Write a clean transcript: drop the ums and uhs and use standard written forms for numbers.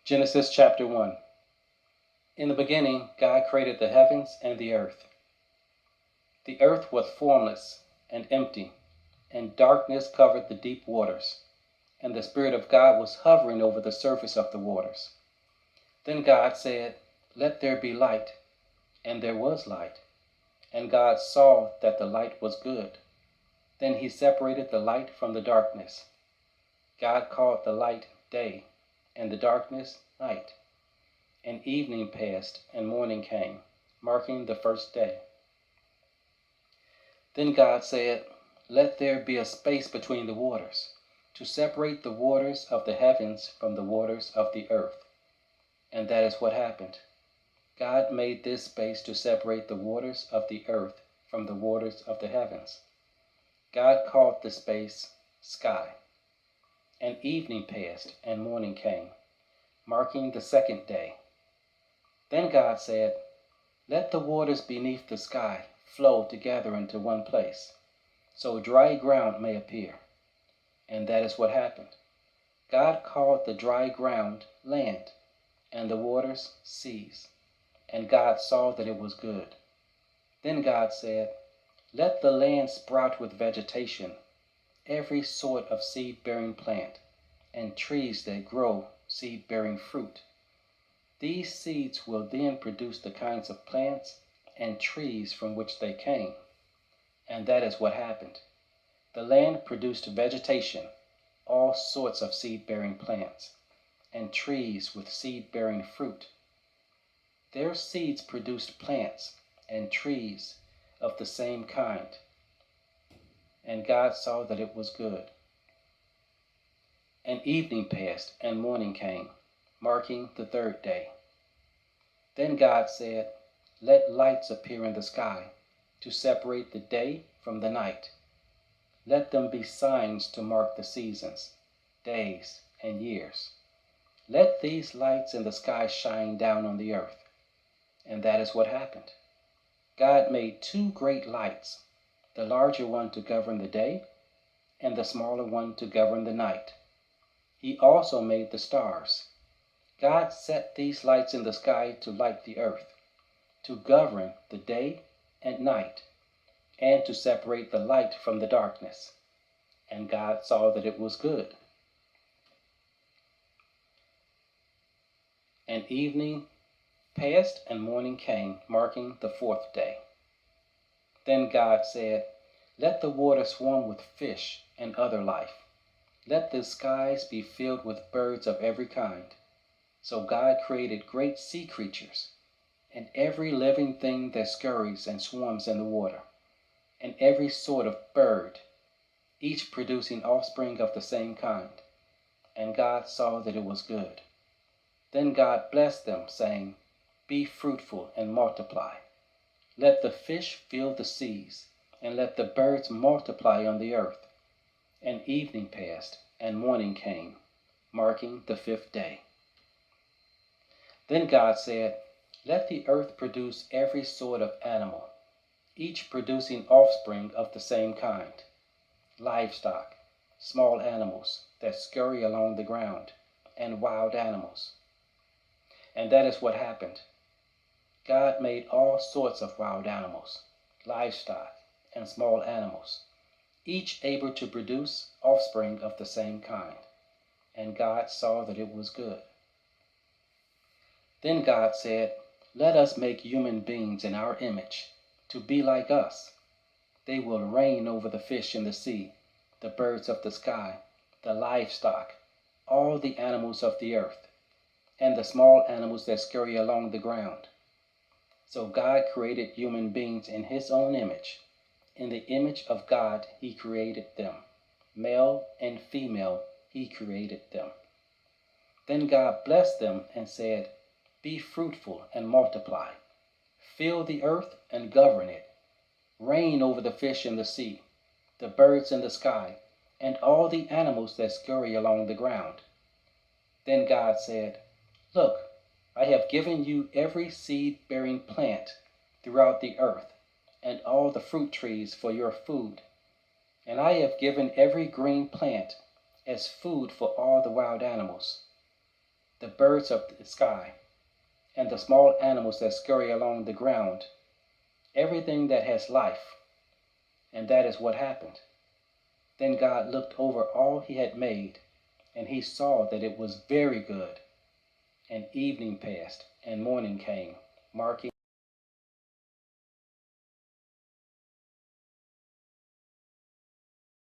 Genesis chapter 1. In the beginning, God created the heavens and the earth. The earth was formless and empty, and darkness covered the deep waters, and the Spirit of God was hovering over the surface of the waters. Then God said, "Let there be light," and there was light. And God saw that the light was good. Then he separated the light from the darkness. God called the light day, and the darkness night. And evening passed, and morning came, marking the first day. Then God said, "Let there be a space between the waters, to separate the waters of the heavens from the waters of the earth." And that is what happened. God made this space to separate the waters of the earth from the waters of the heavens. God called the space sky. And evening passed, and morning came, marking the second day. Then God said, "Let the waters beneath the sky flow together into one place, so dry ground may appear." And that is what happened. God called the dry ground land, and the waters seas. And God saw that it was good. Then God said, "Let the land sprout with vegetation, every sort of seed-bearing plant, and trees that grow seed-bearing fruit. These seeds will then produce the kinds of plants and trees from which they came." And that is what happened. The land produced vegetation, all sorts of seed-bearing plants, and trees with seed-bearing fruit. Their seeds produced plants and trees of the same kind. And God saw that it was good. And evening passed, and morning came, marking the third day. Then God said, "Let lights appear in the sky, to separate the day from the night. Let them be signs to mark the seasons, days, and years. Let these lights in the sky shine down on the earth." And that is what happened. God made two great lights, the larger one to govern the day, and the smaller one to govern the night. He also made the stars. God set these lights in the sky to light the earth, to govern the day and night, and to separate the light from the darkness. And God saw that it was good. And evening passed, and morning came, marking the fourth day. Then God said, "Let the water swarm with fish and other life. Let the skies be filled with birds of every kind." So God created great sea creatures, and every living thing that scurries and swarms in the water, and every sort of bird, each producing offspring of the same kind. And God saw that it was good. Then God blessed them, saying, "Be fruitful and multiply. Let the fish fill the seas, and let the birds multiply on the earth." And evening passed, and morning came, marking the fifth day. Then God said, "Let the earth produce every sort of animal, each producing offspring of the same kind, livestock, small animals that scurry along the ground, and wild animals." And that is what happened. God made all sorts of wild animals, livestock, and small animals, each able to produce offspring of the same kind. And God saw that it was good. Then God said, "Let us make human beings in our image, to be like us. They will reign over the fish in the sea, the birds of the sky, the livestock, all the animals of the earth, and the small animals that scurry along the ground." So God created human beings in his own image. In the image of God he created them. Male and female he created them. Then God blessed them and said, "Be fruitful and multiply. Fill the earth and govern it. Reign over the fish in the sea, the birds in the sky, and all the animals that scurry along the ground." Then God said, "Look, I have given you every seed-bearing plant throughout the earth, and all the fruit trees for your food. And I have given every green plant as food for all the wild animals. the birds of the sky, and the small animals that scurry along the ground, everything that has life. And that is what happened. Then God looked over all he had made, and he saw that it was very good. And evening passed, and morning came, marking